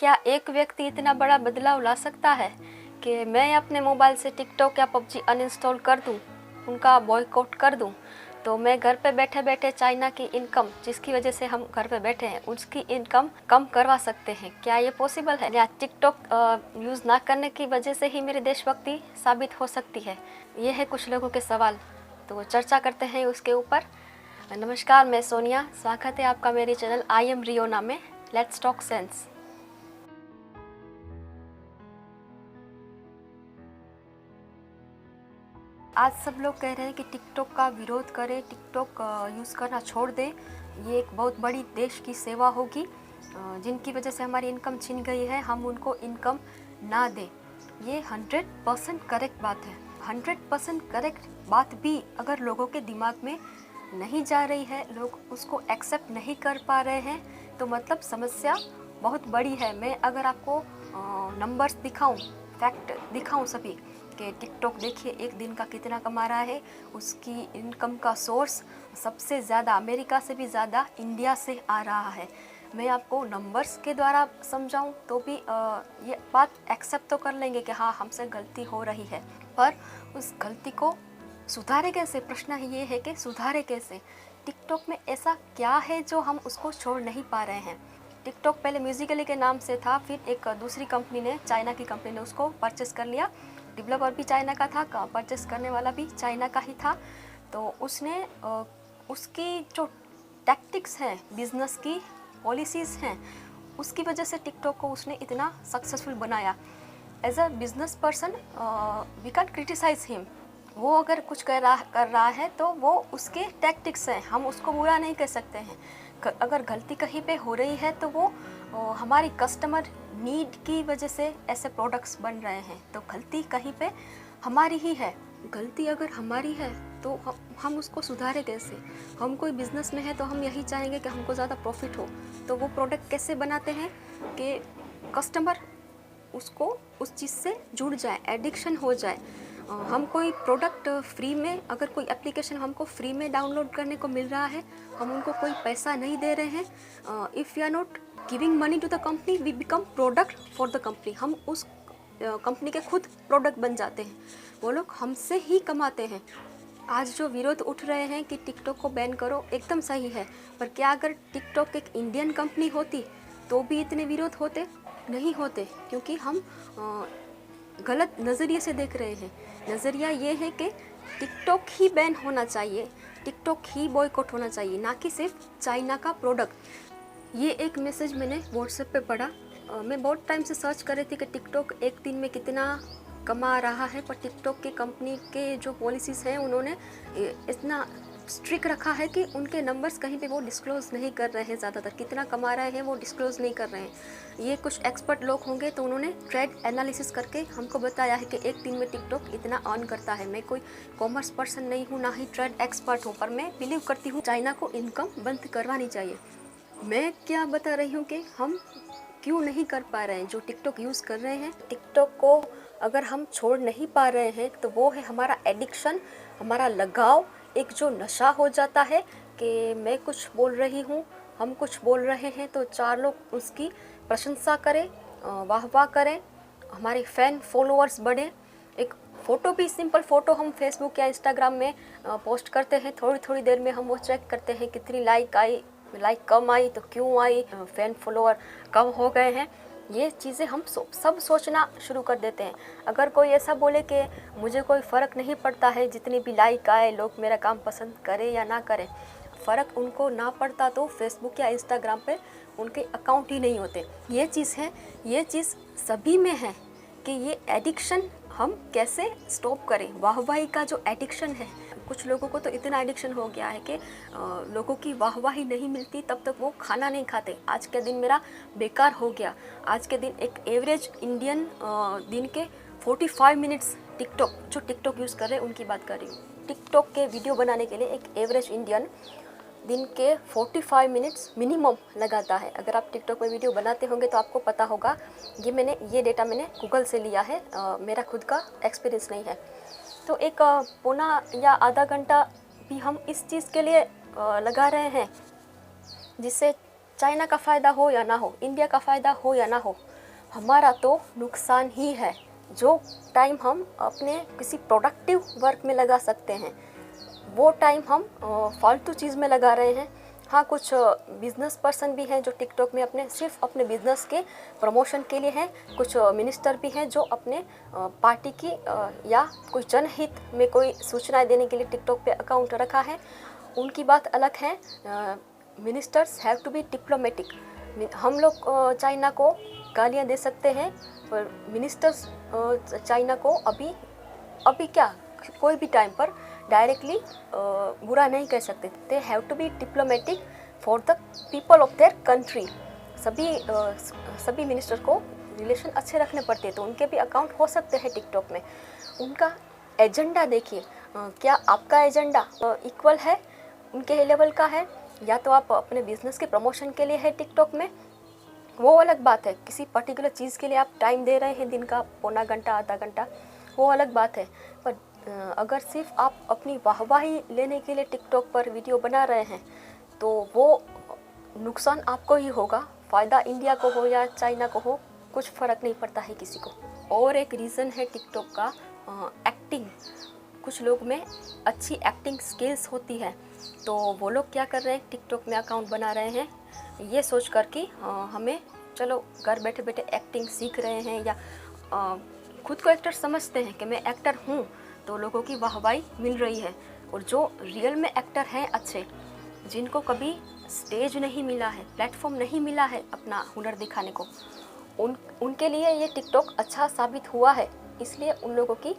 क्या एक व्यक्ति इतना बड़ा बदलाव ला सकता है कि मैं अपने मोबाइल से टिकटॉक या पबजी अनइंस्टॉल कर दूं, उनका बॉयकॉट कर दूं, तो मैं घर पे बैठे बैठे चाइना की इनकम, जिसकी वजह से हम घर पे बैठे हैं, उसकी इनकम कम करवा सकते हैं। क्या ये पॉसिबल है? या टिकटॉक यूज़ ना करने की वजह से ही मेरी देशभक्ति साबित हो सकती है? ये है कुछ लोगों के सवाल, तो चर्चा करते हैं उसके ऊपर। नमस्कार, मैं सोनिया, स्वागत है आपका मेरे चैनल आई एम रियोना में। Let's talk sense. आज सब लोग कह रहे हैं कि टिकटॉक का विरोध करें, टिकटॉक यूज़ करना छोड़ दें। ये एक बहुत बड़ी देश की सेवा होगी। जिनकी वजह से हमारी इनकम छिन गई है, हम उनको इनकम ना दें। ये 100% करेक्ट बात है। 100% करेक्ट बात भी अगर लोगों के दिमाग में नहीं जा रही है, लोग उसको एक्सेप्ट नहीं कर पा रहे हैं, तो मतलब समस्या बहुत बड़ी है। मैं अगर आपको नंबर्स दिखाऊं, फैक्ट दिखाऊं सभी कि टिकटॉक देखिए एक दिन का कितना कमा रहा है, उसकी इनकम का सोर्स सबसे ज़्यादा अमेरिका से भी ज़्यादा इंडिया से आ रहा है। मैं आपको नंबर्स के द्वारा समझाऊं तो भी ये बात एक्सेप्ट तो कर लेंगे कि हाँ, हमसे गलती हो रही है, पर उस गलती को सुधारे कैसे? प्रश्न ये है कि सुधारे कैसे? टिकटॉक में ऐसा क्या है जो हम उसको छोड़ नहीं पा रहे हैं? टिकटॉक पहले म्यूजिकली के नाम से था, फिर एक दूसरी कंपनी ने, चाइना की कंपनी ने उसको परचेस कर लिया। डेवलपर भी चाइना का था, परचेस करने वाला भी चाइना का ही था। तो उसने उसकी जो टैक्टिक्स हैं, बिजनेस की पॉलिसीज़ हैं, उसकी वजह से टिकटॉक को उसने इतना सक्सेसफुल बनाया। As a business person we can criticise him. वो अगर कुछ कर रहा है तो वो उसके टैक्टिक्स हैं, हम उसको बुरा नहीं कह सकते हैं। अगर गलती कहीं पे हो रही है तो वो हमारी कस्टमर नीड की वजह से ऐसे प्रोडक्ट्स बन रहे हैं, तो गलती कहीं पे हमारी ही है। गलती अगर हमारी है तो हम उसको सुधारे कैसे? हम कोई बिजनेस में है तो हम यही चाहेंगे कि हमको ज़्यादा प्रॉफिट हो, तो वो प्रोडक्ट कैसे बनाते हैं कि कस्टमर उसको उस चीज़ से जुड़ जाए, एडिक्शन हो जाए। हम कोई प्रोडक्ट फ्री में, अगर कोई एप्लीकेशन हमको फ्री में डाउनलोड करने को मिल रहा है, हम उनको कोई पैसा नहीं दे रहे हैं। If you are not giving money to the company, we become product for the company. हम उस कंपनी के खुद प्रोडक्ट बन जाते हैं, वो लोग हमसे ही कमाते हैं। आज जो विरोध उठ रहे हैं कि टिकटॉक को बैन करो, एकदम सही है, पर क्या अगर टिकटॉक एक इंडियन कंपनी होती तो भी इतने विरोध होते? नहीं होते, क्योंकि हम गलत नज़रिए से देख रहे हैं। नज़रिया ये है कि टिकटॉक ही बैन होना चाहिए, टिकटॉक ही बॉयकॉट होना चाहिए, ना कि सिर्फ चाइना का प्रोडक्ट। ये एक मैसेज मैंने व्हाट्सएप पे पढ़ा। मैं बहुत टाइम से सर्च कर रही थी कि टिकटॉक एक दिन में कितना कमा रहा है, पर टिकटॉक के कंपनी के जो पॉलिसीज़ हैं, उन्होंने इतना स्ट्रिक्ट रखा है कि उनके नंबर्स कहीं पे वो डिस्क्लोज़ नहीं कर रहे हैं। ज़्यादातर कितना कमा रहे हैं वो डिस्क्लोज़ नहीं कर रहे हैं। ये कुछ एक्सपर्ट लोग होंगे तो उन्होंने ट्रेड एनालिसिस करके हमको बताया है कि एक दिन में टिकटॉक इतना अर्न करता है। मैं कोई कॉमर्स पर्सन नहीं हूँ, ना ही ट्रेड एक्सपर्ट हूँ, पर मैं बिलीव करती हूँ चाइना को इनकम बंद करवानी चाहिए। मैं क्या बता रही हूँ कि हम क्यों नहीं कर पा रहे हैं। जो टिकटॉक यूज़ कर रहे हैं, टिकटॉक को अगर हम छोड़ नहीं पा रहे हैं तो वो है हमारा एडिक्शन, हमारा लगाव। एक जो नशा हो जाता है कि मैं कुछ बोल रही हूँ, हम कुछ बोल रहे हैं तो चार लोग उसकी प्रशंसा करें, वाह वाह करें, हमारे फैन फॉलोअर्स बढ़ें। एक फ़ोटो भी, सिंपल फ़ोटो हम फेसबुक या इंस्टाग्राम में पोस्ट करते हैं, थोड़ी थोड़ी देर में हम वो चेक करते हैं कितनी लाइक आई, लाइक कम आई तो क्यों आई, फैन फॉलोअर कम हो गए हैं। ये चीज़ें हम सब सोचना शुरू कर देते हैं। अगर कोई ऐसा बोले कि मुझे कोई फ़र्क नहीं पड़ता है, जितनी भी लाइक आए, लोग मेरा काम पसंद करें या ना करें, फ़र्क उनको ना पड़ता तो फेसबुक या इंस्टाग्राम पे उनके अकाउंट ही नहीं होते। ये चीज़ है, ये चीज़ सभी में है कि ये एडिक्शन हम कैसे स्टॉप करें। वाहवाही का जो एडिक्शन है, कुछ लोगों को तो इतना एडिक्शन हो गया है कि लोगों की वाहवाही नहीं मिलती तब तक वो खाना नहीं खाते। आज के दिन मेरा बेकार हो गया। आज के दिन एक एवरेज इंडियन दिन के 45 मिनट्स टिकटॉक, जो टिकटॉक यूज़ कर रहे हैं उनकी बात कर रही हूँ, टिकटॉक के वीडियो बनाने के लिए एक एवरेज इंडियन दिन के 45 मिनट्स मिनिमम लगाता है। अगर आप टिकटॉक में वीडियो बनाते होंगे तो आपको पता होगा। ये डेटा मैंने गूगल से लिया है, मेरा खुद का एक्सपीरियंस नहीं है। तो एक पौना या आधा घंटा भी हम इस चीज़ के लिए लगा रहे हैं जिससे चाइना का फ़ायदा हो या ना हो, इंडिया का फ़ायदा हो या ना हो, हमारा तो नुकसान ही है। जो टाइम हम अपने किसी प्रोडक्टिव वर्क में लगा सकते हैं, वो टाइम हम फालतू चीज़ में लगा रहे हैं। हाँ, कुछ बिजनेस पर्सन भी हैं जो टिकटॉक में सिर्फ अपने बिजनेस के प्रमोशन के लिए हैं। कुछ मिनिस्टर भी हैं जो अपने पार्टी की या कोई जनहित में कोई सूचनाएं देने के लिए टिकटॉक पे अकाउंट रखा है, उनकी बात अलग है। Ministers have to be diplomatic. हम लोग चाइना को गालियाँ दे सकते हैं, पर मिनिस्टर्स चाइना को अभी क्या कोई भी टाइम पर डायरेक्टली बुरा नहीं कह सकते। They have to be diplomatic for the people of their country. सभी मिनिस्टर को रिलेशन अच्छे रखने पड़ते हैं, तो उनके भी अकाउंट हो सकते हैं टिकटॉक में। उनका एजेंडा देखिए, क्या आपका एजेंडा इक्वल है, उनके लेवल का है, या तो आप अपने बिजनेस के प्रमोशन के लिए है टिकटॉक में, वो अलग बात है। किसी पर्टिकुलर चीज़ के लिए आप टाइम दे रहे हैं, दिन का पौना घंटा आधा घंटा, वो अलग बात है। पर अगर सिर्फ आप अपनी वाहवाही लेने के लिए टिकटॉक पर वीडियो बना रहे हैं, तो वो नुकसान आपको ही होगा। फ़ायदा इंडिया को हो या चाइना को हो, कुछ फ़र्क नहीं पड़ता है किसी को। और एक रीज़न है टिकटॉक का एक्टिंग। कुछ लोग में अच्छी एक्टिंग स्किल्स होती है, तो वो लोग क्या कर रहे हैं, टिकटॉक में अकाउंट बना रहे हैं ये सोच कर कि हमें चलो घर बैठे बैठे एक्टिंग सीख रहे हैं, या खुद को एक्टर समझते हैं कि मैं एक्टर हूँ, तो लोगों की वाहवाही मिल रही है। और जो रियल में एक्टर हैं अच्छे, जिनको कभी स्टेज नहीं मिला है, प्लेटफॉर्म नहीं मिला है अपना हुनर दिखाने को, उनके लिए ये टिकटॉक अच्छा साबित हुआ है। इसलिए उन लोगों की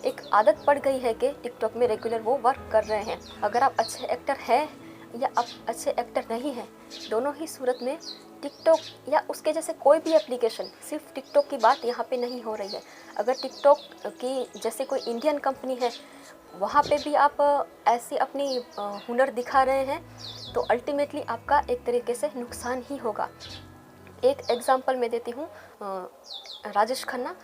एक आदत पड़ गई है कि टिकटॉक में रेगुलर वो वर्क कर रहे हैं। अगर आप अच्छे एक्टर हैं या आप अच्छे एक्टर नहीं हैं, दोनों ही सूरत में टिकटॉक या उसके जैसे कोई भी एप्लीकेशन, सिर्फ टिकटॉक की बात यहाँ पे नहीं हो रही है। अगर टिकटॉक की जैसे कोई इंडियन कंपनी है, वहाँ पे भी आप ऐसी अपनी हुनर दिखा रहे हैं, तो अल्टीमेटली आपका एक तरीके से नुकसान ही होगा। एक एग्जांपल मैं देती हूँ, राजेश खन्ना।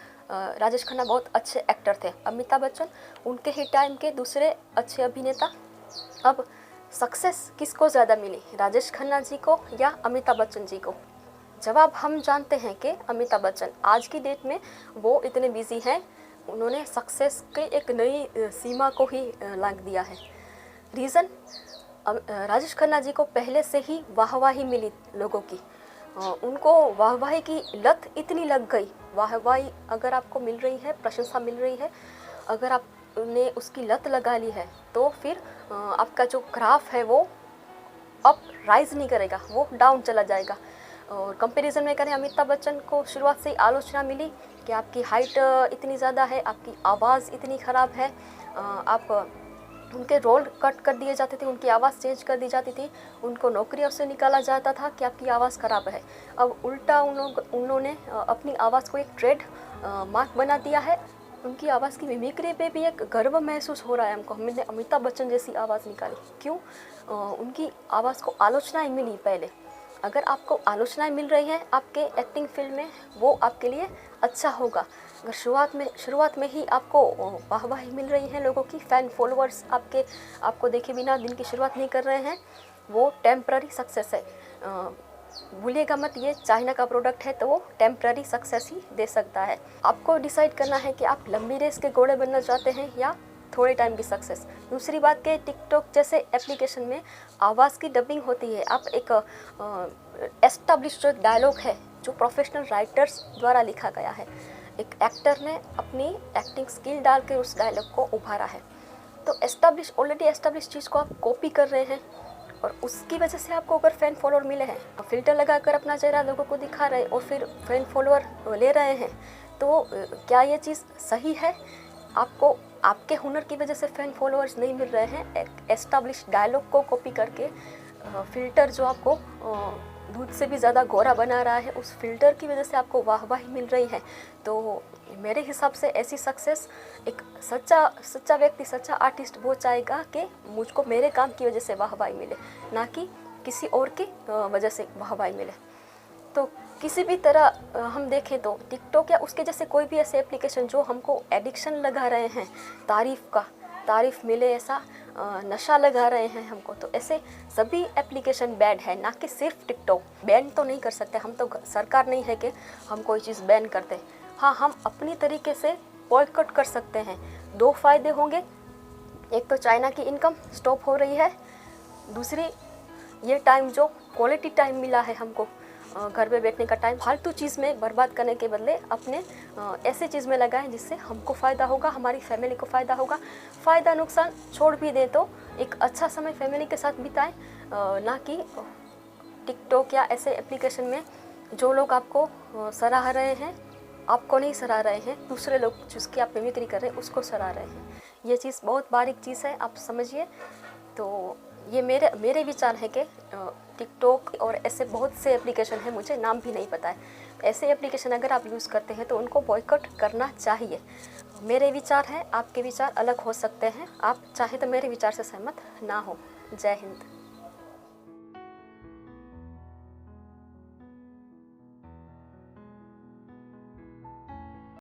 राजेश खन्ना बहुत अच्छे एक्टर थे। अमिताभ बच्चन उनके ही टाइम के दूसरे अच्छे अभिनेता। अब सक्सेस किसको ज़्यादा मिली, राजेश खन्ना जी को या अमिताभ बच्चन जी को? जवाब हम जानते हैं कि अमिताभ बच्चन। आज की डेट में वो इतने बिजी हैं, उन्होंने सक्सेस के एक नई सीमा को ही लांघ दिया है। रीज़न, राजेश खन्ना जी को पहले से ही वाहवाही मिली लोगों की, उनको वाहवाही की लत इतनी लग गई। वाहवाही अगर आपको मिल रही है, प्रशंसा मिल रही है, अगर आपने उसकी लत लगा ली है, तो फिर आपका जो ग्राफ है वो अप राइज नहीं करेगा, वो डाउन चला जाएगा। और कंपैरिजन में करें, अमिताभ बच्चन को शुरुआत से ही आलोचना मिली कि आपकी हाइट इतनी ज़्यादा है, आपकी आवाज़ इतनी ख़राब है, आप उनके रोल कट कर दिए जाते थे, उनकी आवाज़ चेंज कर दी जाती थी, उनको नौकरियों से निकाला जाता था कि आपकी आवाज़ ख़राब है। अब उल्टा उन्होंने अपनी आवाज़ को एक ट्रेड मार्क बना दिया है। उनकी आवाज़ की मिमिक्री पे भी एक गर्व महसूस हो रहा है हमको, हमने अमिताभ बच्चन जैसी आवाज़ निकाली। क्यों? उनकी आवाज़ को आलोचनाएं मिली पहले। अगर आपको आलोचनाएं मिल रही हैं आपके एक्टिंग फील्ड में, वो आपके लिए अच्छा होगा। अगर शुरुआत में ही आपको वाहवाही मिल रही है, लोगों की फ़ैन फॉलोअर्स आपको देखे बिना दिन की शुरुआत नहीं कर रहे हैं, वो टेम्प्ररी सक्सेस है। भूलिएगा मत, ये चाइना का प्रोडक्ट है, तो वो टेम्प्ररी सक्सेस ही दे सकता है। आपको डिसाइड करना है कि आप लंबी रेस के घोड़े बनना चाहते हैं या थोड़े टाइम की सक्सेस। दूसरी बात कि टिकटॉक जैसे एप्लीकेशन में आवाज़ की डबिंग होती है। आप एक एस्टैब्लिश्ड जो डायलॉग है, जो प्रोफेशनल राइटर्स द्वारा लिखा गया है, एक एक्टर ने अपनी एक्टिंग स्किल डाल के उस डायलॉग को उभारा है, तो ऑलरेडी एस्टैब्लिश चीज़ को आप कॉपी कर रहे हैं, और उसकी वजह से आपको अगर फ़ैन फॉलोअर मिले हैं, फ़िल्टर लगाकर अपना चेहरा लोगों को दिखा रहे और फिर फ़ैन फॉलोअर ले रहे हैं, तो क्या ये चीज़ सही है? आपको आपके हुनर की वजह से फ़ैन फॉलोअर्स नहीं मिल रहे हैं, एक एस्टैब्लिश डायलॉग को कॉपी करके फ़िल्टर जो आपको दूध से भी ज़्यादा गोरा बना रहा है, उस फ़िल्टर की वजह से आपको वाहवाही मिल रही है। तो मेरे हिसाब से ऐसी सक्सेस एक सच्चा व्यक्ति, सच्चा आर्टिस्ट वो चाहेगा कि मुझको मेरे काम की वजह से वाहवाही मिले, ना कि किसी और की वजह से वाहवाही मिले। तो किसी भी तरह हम देखें तो टिकटॉक या उसके जैसे कोई भी ऐसे एप्लीकेशन जो हमको एडिक्शन लगा रहे हैं, तारीफ़ मिले ऐसा, नशा लगा रहे हैं हमको। तो ऐसे सभी एप्लीकेशन बैड है, ना कि सिर्फ टिकटॉक। बैन तो नहीं कर सकते हम, तो सरकार नहीं है कि हम कोई चीज़ बैन कर दें। हाँ, हम अपनी तरीके से बॉयकॉट कर सकते हैं। 2 फ़ायदे होंगे, एक तो चाइना की इनकम स्टॉप हो रही है, दूसरी ये टाइम जो क्वालिटी टाइम मिला है हमको, घर पे बैठने का टाइम, फालतू चीज़ में बर्बाद करने के बदले अपने ऐसे चीज़ में लगाएं जिससे हमको फ़ायदा होगा, हमारी फैमिली को फ़ायदा होगा। फ़ायदा नुकसान छोड़ भी दें तो एक अच्छा समय फैमिली के साथ बिताएं, ना कि टिकटॉक या ऐसे एप्लीकेशन में जो लोग आपको सराह रहे हैं, आपको नहीं सराह रहे हैं, दूसरे लोग जिसकी आप मिमिक्री कर रहे हैं उसको सराह रहे हैं। ये चीज़ बहुत बारीक चीज़ है, आप समझिए। तो ये मेरे विचार है कि टिकटॉक और ऐसे बहुत से एप्लीकेशन हैं, मुझे नाम भी नहीं पता है, ऐसे एप्लीकेशन अगर आप यूज़ करते हैं तो उनको बॉयकॉट करना चाहिए। मेरे विचार हैं, आपके विचार अलग हो सकते हैं, आप चाहे तो मेरे विचार से सहमत ना हो। जय हिंद।